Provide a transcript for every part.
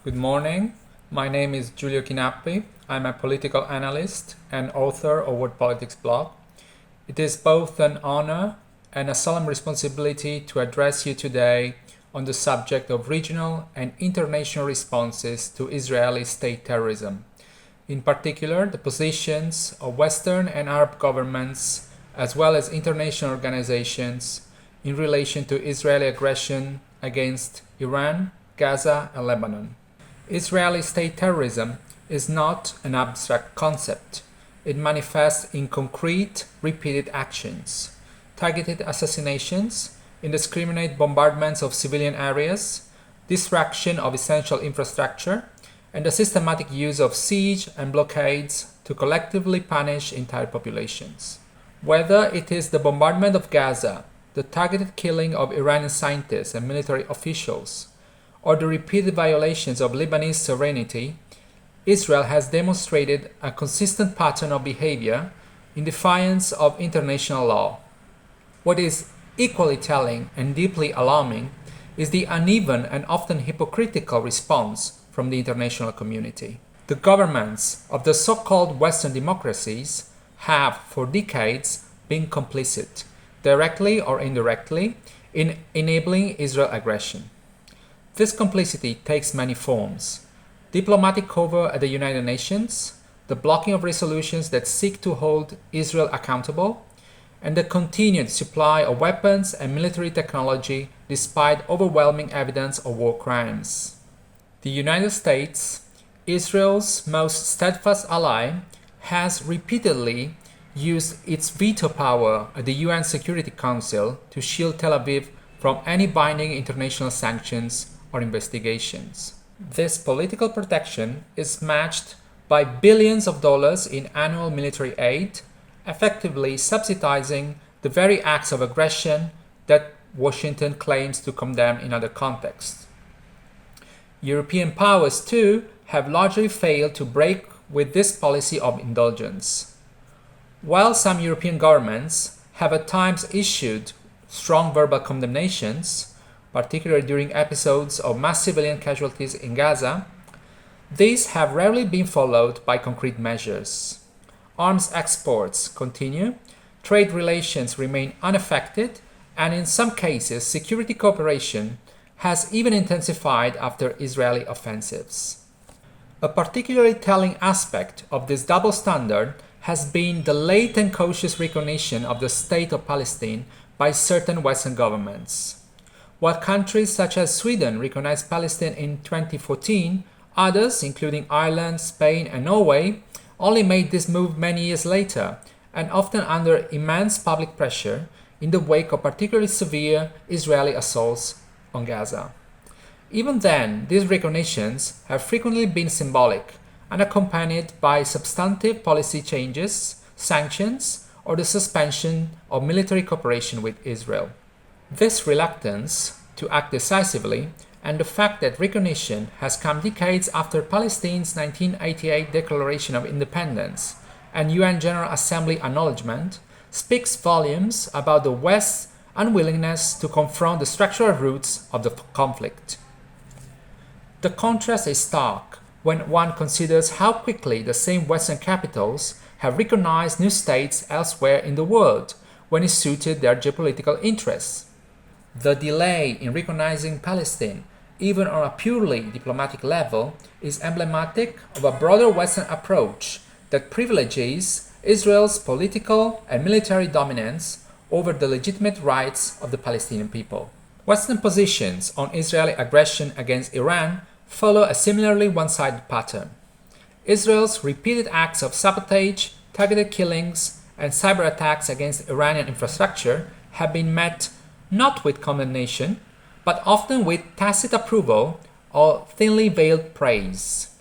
Good morning. My name is Giulio Chinappi. I'm a political analyst and author of World Politics blog. It is both an honor and a solemn responsibility to address you today on the subject of regional and international responses to Israeli state terrorism. In particular, the positions of Western and Arab governments, as well as international organizations, in relation to Israeli aggression against Iran, Gaza, and Lebanon. Israeli state terrorism is not an abstract concept. It manifests in concrete, repeated actions, targeted assassinations, indiscriminate bombardments of civilian areas, destruction of essential infrastructure, and the systematic use of siege and blockades to collectively punish entire populations. Whether it is the bombardment of Gaza, the targeted killing of Iranian scientists and military officials, or the repeated violations of Lebanese sovereignty, Israel has demonstrated a consistent pattern of behavior in defiance of international law. What is equally telling and deeply alarming is the uneven and often hypocritical response from the international community. The governments of the so-called Western democracies have, for decades, been complicit, directly or indirectly, in enabling Israel aggression. This complicity takes many forms: diplomatic cover at the United Nations, the blocking of resolutions that seek to hold Israel accountable, and the continued supply of weapons and military technology despite overwhelming evidence of war crimes. The United States, Israel's most steadfast ally, has repeatedly used its veto power at the UN Security Council to shield Tel Aviv from any binding international sanctions or investigations. This political protection is matched by billions of dollars in annual military aid, effectively subsidizing the very acts of aggression that Washington claims to condemn in other contexts. European powers, too, have largely failed to break with this policy of indulgence. While some European governments have at times issued strong verbal condemnations, particularly during episodes of mass civilian casualties in Gaza, these have rarely been followed by concrete measures. Arms exports continue, trade relations remain unaffected, and in some cases, security cooperation has even intensified after Israeli offensives. A particularly telling aspect of this double standard has been the late and cautious recognition of the State of Palestine by certain Western governments. While countries such as Sweden recognized Palestine in 2014, others, including Ireland, Spain, and Norway, only made this move many years later, and often under immense public pressure in the wake of particularly severe Israeli assaults on Gaza. Even then, these recognitions have frequently been symbolic, unaccompanied by substantive policy changes, sanctions, or the suspension of military cooperation with Israel. This reluctance to act decisively and the fact that recognition has come decades after Palestine's 1988 Declaration of Independence and UN General Assembly acknowledgement speaks volumes about the West's unwillingness to confront the structural roots of the conflict. The contrast is stark when one considers how quickly the same Western capitals have recognized new states elsewhere in the world when it suited their geopolitical interests. The delay in recognizing Palestine, even on a purely diplomatic level, is emblematic of a broader Western approach that privileges Israel's political and military dominance over the legitimate rights of the Palestinian people. Western positions on Israeli aggression against Iran follow a similarly one-sided pattern. Israel's repeated acts of sabotage, targeted killings, and cyber attacks against Iranian infrastructure have been met not with condemnation, but often with tacit approval or thinly veiled praise.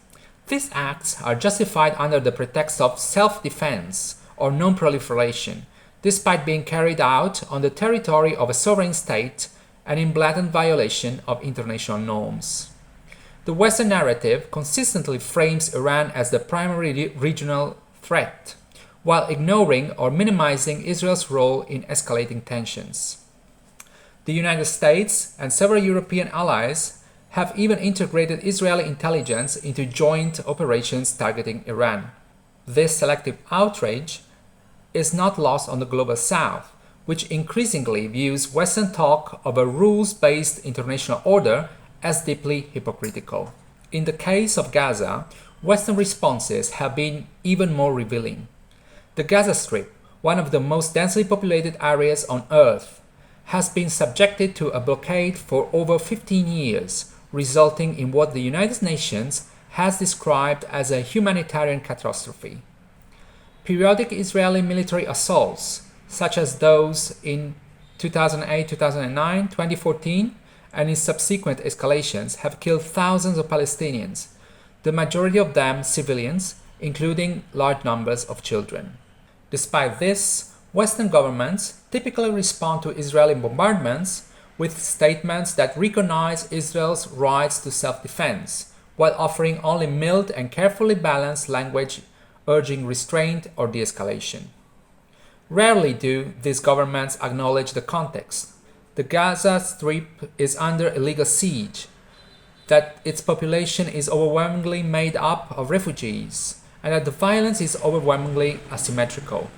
These acts are justified under the pretext of self-defense or non-proliferation, despite being carried out on the territory of a sovereign state and in blatant violation of international norms. The Western narrative consistently frames Iran as the primary regional threat, while ignoring or minimizing Israel's role in escalating tensions. The United States and several European allies have even integrated Israeli intelligence into joint operations targeting Iran. This selective outrage is not lost on the global south, which increasingly views Western talk of a rules-based international order as deeply hypocritical. In the case of Gaza, Western responses have been even more revealing. The Gaza Strip, one of the most densely populated areas on Earth, has been subjected to a blockade for over 15 years, resulting in what the United Nations has described as a humanitarian catastrophe. Periodic Israeli military assaults, such as those in 2008, 2009, 2014, and in subsequent escalations, have killed thousands of Palestinians, the majority of them civilians, including large numbers of children. Despite this, Western governments typically respond to Israeli bombardments with statements that recognize Israel's rights to self-defense, while offering only mild and carefully balanced language urging restraint or de-escalation. Rarely do these governments acknowledge the context. The Gaza Strip is under illegal siege, that its population is overwhelmingly made up of refugees, and that the violence is overwhelmingly asymmetrical.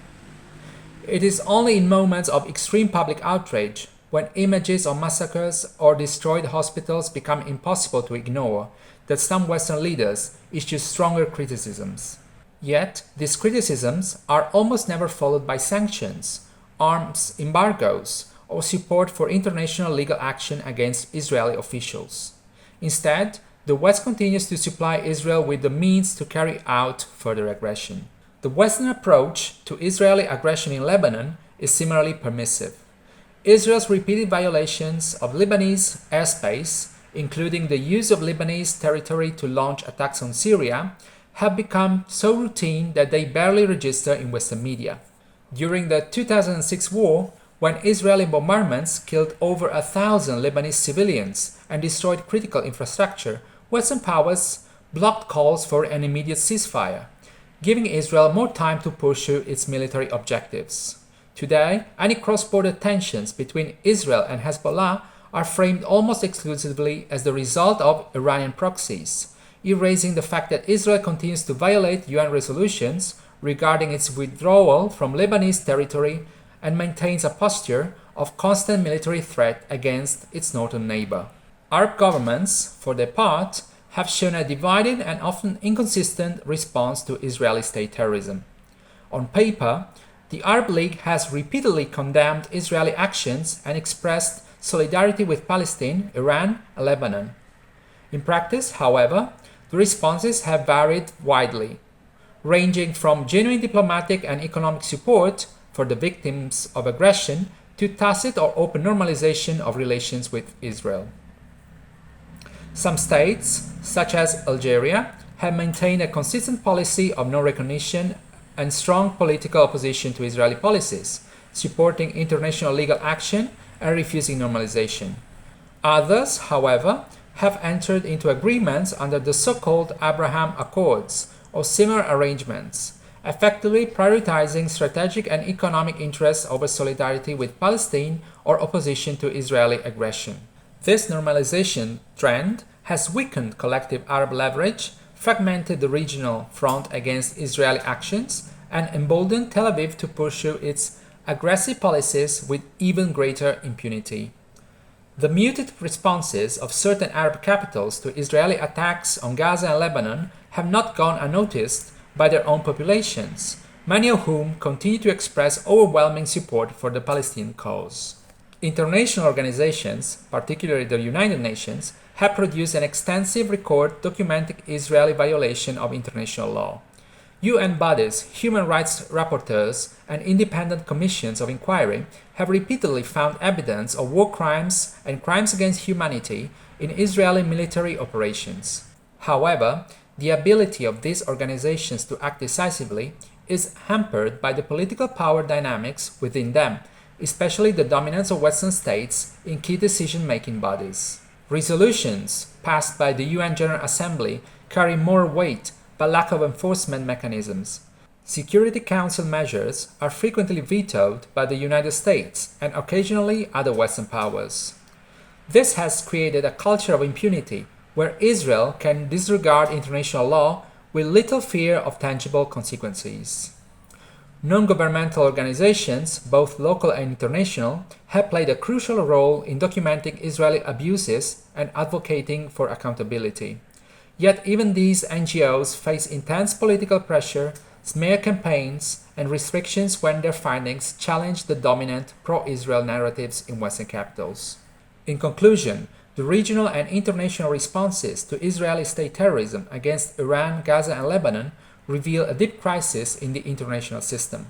It is only in moments of extreme public outrage, when images of massacres or destroyed hospitals become impossible to ignore, that some Western leaders issue stronger criticisms. Yet, these criticisms are almost never followed by sanctions, arms embargoes, or support for international legal action against Israeli officials. Instead, the West continues to supply Israel with the means to carry out further aggression. The Western approach to Israeli aggression in Lebanon is similarly permissive. Israel's repeated violations of Lebanese airspace, including the use of Lebanese territory to launch attacks on Syria, have become so routine that they barely register in Western media. During the 2006 war, when Israeli bombardments killed over 1,000 Lebanese civilians and destroyed critical infrastructure, Western powers blocked calls for an immediate ceasefire, giving Israel more time to pursue its military objectives. Today, any cross-border tensions between Israel and Hezbollah are framed almost exclusively as the result of Iranian proxies, erasing the fact that Israel continues to violate UN resolutions regarding its withdrawal from Lebanese territory and maintains a posture of constant military threat against its northern neighbor. Arab governments, for their part, have shown a divided and often inconsistent response to Israeli state terrorism. On paper, the Arab League has repeatedly condemned Israeli actions and expressed solidarity with Palestine, Iran, and Lebanon. In practice, however, the responses have varied widely, ranging from genuine diplomatic and economic support for the victims of aggression to tacit or open normalization of relations with Israel. Some states, such as Algeria, have maintained a consistent policy of non-recognition and strong political opposition to Israeli policies, supporting international legal action and refusing normalization. Others, however, have entered into agreements under the so-called Abraham Accords or similar arrangements, effectively prioritizing strategic and economic interests over solidarity with Palestine or opposition to Israeli aggression. This normalization trend has weakened collective Arab leverage, fragmented the regional front against Israeli actions, and emboldened Tel Aviv to pursue its aggressive policies with even greater impunity. The muted responses of certain Arab capitals to Israeli attacks on Gaza and Lebanon have not gone unnoticed by their own populations, many of whom continue to express overwhelming support for the Palestinian cause. International organizations, particularly the United Nations, have produced an extensive record documenting Israeli violation of international law. UN bodies, human rights rapporteurs, and independent commissions of inquiry have repeatedly found evidence of war crimes and crimes against humanity in Israeli military operations. However, the ability of these organizations to act decisively is hampered by the political power dynamics within them, especially the dominance of Western states in key decision-making bodies. Resolutions passed by the UN General Assembly carry more weight but lack of enforcement mechanisms. Security Council measures are frequently vetoed by the United States and occasionally other Western powers. This has created a culture of impunity where Israel can disregard international law with little fear of tangible consequences. Non-governmental organizations, both local and international, have played a crucial role in documenting Israeli abuses and advocating for accountability. Yet even these NGOs face intense political pressure, smear campaigns, and restrictions when their findings challenge the dominant pro-Israel narratives in Western capitals. In conclusion, the regional and international responses to Israeli state terrorism against Iran, Gaza, and Lebanon reveal a deep crisis in the international system.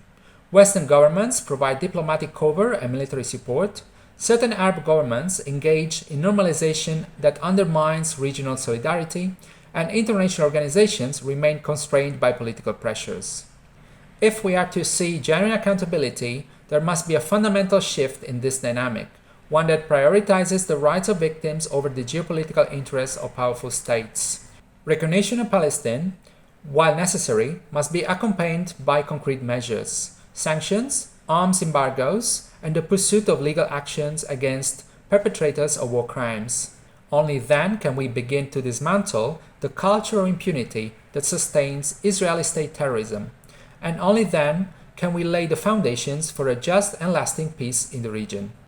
Western governments provide diplomatic cover and military support. Certain Arab governments engage in normalization that undermines regional solidarity, and international organizations remain constrained by political pressures. If we are to see genuine accountability, there must be a fundamental shift in this dynamic, one that prioritizes the rights of victims over the geopolitical interests of powerful states. Recognition of Palestine, while necessary, must be accompanied by concrete measures, sanctions, arms embargoes, and the pursuit of legal actions against perpetrators of war crimes. Only then can we begin to dismantle the culture of impunity that sustains Israeli state terrorism, and only then can we lay the foundations for a just and lasting peace in the region.